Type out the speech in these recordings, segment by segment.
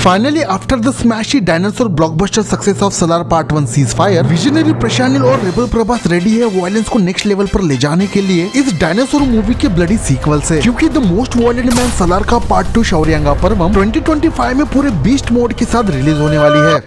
Finally after the smashing dinosaur blockbuster success of Salaar part 1 ceasefire, visionary Prashanth Neel और rebel Prabhas ready है violence को next level पर ले जाने के लिए इस डायनासोर मूवी के ब्लडी सीक्वल से। क्योंकि the most violent man Salaar का पार्ट 2 शौर्यांगा पर्वम 2025 में पूरे बीस्ट मोड के साथ रिलीज होने वाली है।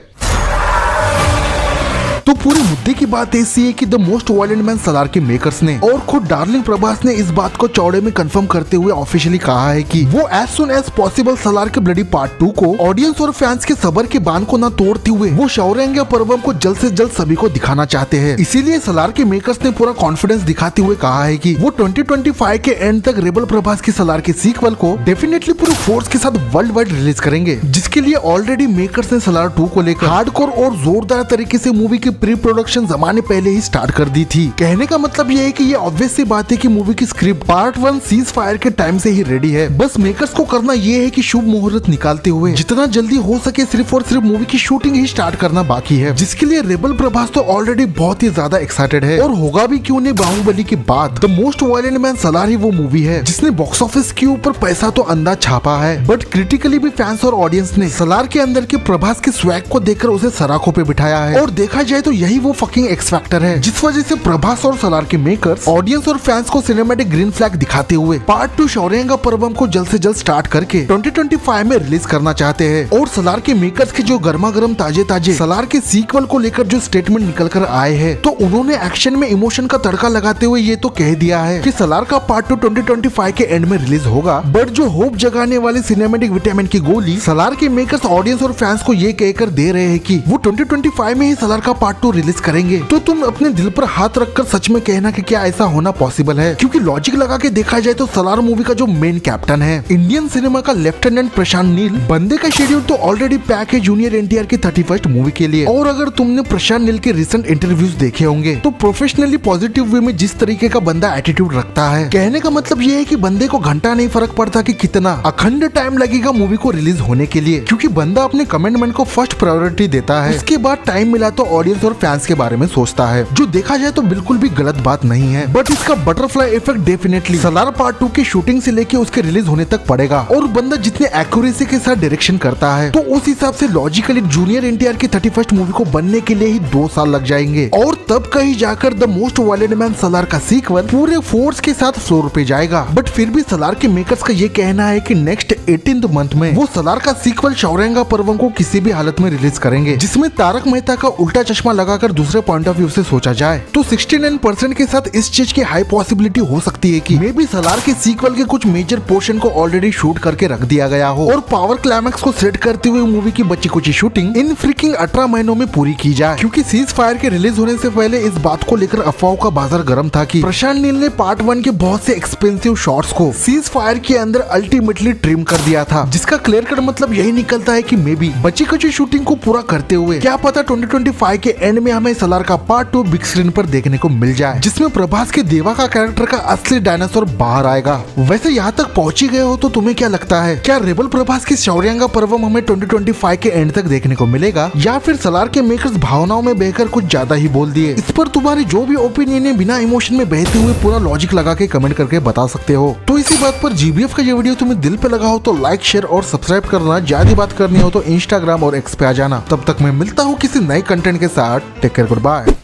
तो पूरे मुद्दे की बात ऐसी है कि the most violent man Salaar के मेकर्स ने और खुद डार्लिंग प्रभास ने इस बात को चौड़े में कंफर्म करते हुए ऑफिशियली कहा है कि वो as soon as possible Salaar के ब्लडी पार्ट 2 को ऑडियंस और फैंस के सबर के बांध को न तोड़ते हुए वो शौर्यांगा पर्वम को जल्द से जल्द सभी को दिखाना चाहते हैं। इसीलिए सलार के मेकर्स ने पूरा कॉन्फिडेंस दिखाते हुए कहा है कि वो 2025 के एंड तक रेबल प्रभास की सलार के सीक्वल को डेफिनेटली पूरे फोर्स के साथ वर्ल्ड वाइड रिलीज करेंगे, जिसके लिए ऑलरेडी मेकर्स ने सलार 2 को लेकर हार्डकोर और जोरदार तरीके से मूवी की प्री प्रोडक्शन जमाने पहले ही स्टार्ट कर दी थी। कहने का मतलब ये है कि ये ऑब्वियस सी बात है कि मूवी की स्क्रिप्ट पार्ट 1 सीज फायर के टाइम से ही रेडी है। बस मेकर्स को करना ये है कि शुभ मुहूर्त निकालते हुए जितना जल्दी हो सके सिर्फ और सिर्फ मूवी की शूटिंग ही स्टार्ट करना बाकी है, जिसके लिए रेबल प्रभास तो ऑलरेडी बहुत ही ज्यादा एक्साइटेड है। और होगा भी क्यों नहीं, बाहुबली के बाद the most violent man Salaar ही वो मूवी है जिसने बॉक्स ऑफिस के ऊपर पैसा तो अंदाज छापा है, बट क्रिटिकली भी फैंस और ऑडियंस ने सलार के अंदर के प्रभास के स्वैग को देखकर उसे सराखों पे बिठाया है। और देखा जाए तो यही वो फकिंग एक्स फैक्टर है जिस वजह से प्रभास और सलार के मेकर्स ऑडियंस और फैंस को सिनेमैटिक ग्रीन फ्लैग दिखाते हुए पार्ट 2 शौर्यांगा पर्वम को जल्द से जल्द स्टार्ट करके 2025 में रिलीज करना चाहते हैं। और सलार के मेकर्स के जो गर्मा गर्म ताजे ताजे सलार के सीक्वल को लेकर जो स्टेटमेंट निकल कर आए हैं, तो उन्होंने एक्शन में इमोशन का तड़का लगाते हुए ये तो कह दिया है कि सलार का पार्ट 2 2025 के एंड में रिलीज होगा, बट जो होप जगाने वाली सिनेमैटिक विटामिन की गोली सलार के मेकर्स ऑडियंस और फैंस को ये कहकर दे रहे हैं कि वो 2025 में ही सलार का पार्ट 2 रिलीज करेंगे। तो तुम अपने दिल पर हाथ रखकर सच में कहना कि क्या ऐसा होना पॉसिबल है? क्योंकि लॉजिक लगा के देखा जाए तो सलार मूवी का जो मेन कैप्टन है इंडियन सिनेमा का लेफ्टिनेंट प्रशांत नील, बंदे का शेड्यूल तो ऑलरेडी पैक है जूनियर एनटीआर की 31st मूवी के लिए। और अगर तुमने प्रशांत नील के रिसेंट इंटरव्यूज देखे होंगे तो प्रोफेशनली पॉजिटिव वे में जिस तरीके का बंदा एटीट्यूड रखता है, कहने का मतलब ये है कि बंदे को घंटा नहीं फर्क पड़ता कि कितना अखंड टाइम लगेगा मूवी को रिलीज होने के लिए, क्योंकि बंदा अपने कमिटमेंट को फर्स्ट प्रायोरिटी देता है। उसके बाद टाइम मिला तो ऑडियंस और फैंस के बारे में सोचता है, जो देखा जाए तो बिल्कुल भी गलत बात नहीं है। बट इसका butterfly effect definitely Salaar part 2 की शूटिंग से लेके उसके रिलीज होने तक पड़ेगा। और बंदा जितने एक्यूरेसी के साथ डायरेक्शन करता है तो उस हिसाब से लॉजिकली जूनियर एनटीआर की 31st मूवी को बनने के लिए ही 2 साल लग जाएंगे। और तब कहीं जाकर the most violent man Salaar का सीक्वल पूरे फोर्स के साथ फ्लोर पे जाएगा। बट फिर भी सलार के मेकर्स का ये कहना है कि नेक्स्ट 18th मंथ में वो सलार का सीक्वल शौर्यांगा पर्वम को किसी भी हालत में रिलीज करेंगे, जिसमें तारक मेहता का उल्टा चश्मा लगाकर दूसरे पॉइंट ऑफ व्यू से सोचा जाए तो 69% के साथ इस चीज की हाई पॉसिबिलिटी हो सकती है कि मे बी सलार के सीक्वल के कुछ मेजर पोर्शन को ऑलरेडी शूट करके रख दिया गया हो और पावर क्लाइमैक्स को सेट करते हुए मूवी की बची कुछ शूटिंग इन फ्रीकिंग 18 महीनों में पूरी की जाए। क्योंकि सीज फायर के रिलीज होने से पहले इस बात को लेकर अफवाहों का बाजार गर्म था कि प्रशांत नील ने पार्ट 1 के बहुत से एक्सपेंसिव शॉट्स को सीज फायर के अंदर अल्टीमेटली ट्रिम कर दिया था, जिसका क्लियर कट मतलब यही निकलता है कि मे बी बची कुछ शूटिंग को पूरा करते हुए क्या पता 2025 के एंड में हमें सलार का पार्ट 2 बिग स्क्रीन पर देखने को मिल जाए, जिसमें प्रभास के देवा का कैरेक्टर का असली डायनासोर बाहर आएगा। वैसे यहाँ तक पहुंची गए हो तो तुम्हें क्या लगता है, क्या रेबल प्रभास की शौर्यांगा पर्वम हमें 2025 के एंड तक देखने को मिलेगा, या फिर सलार के मेकर्स भावनाओं में बहकर कुछ ज्यादा ही बोल दिए? इस पर तुम्हारी जो भी ओपिनियन है बिना इमोशन में बहते हुए पूरा लॉजिक लगा के कमेंट करके बता सकते हो। तो इसी बात पर जीबीएफ का ये वीडियो तुम्हें दिल पे लगा हो तो लाइक शेयर और सब्सक्राइब करना। ज्यादा बात करनी हो तो इंस्टाग्राम और एक्स पे आ जाना। तब तक मैं मिलता हूँ किसी नए कंटेंट के साथ। Take care, good bye.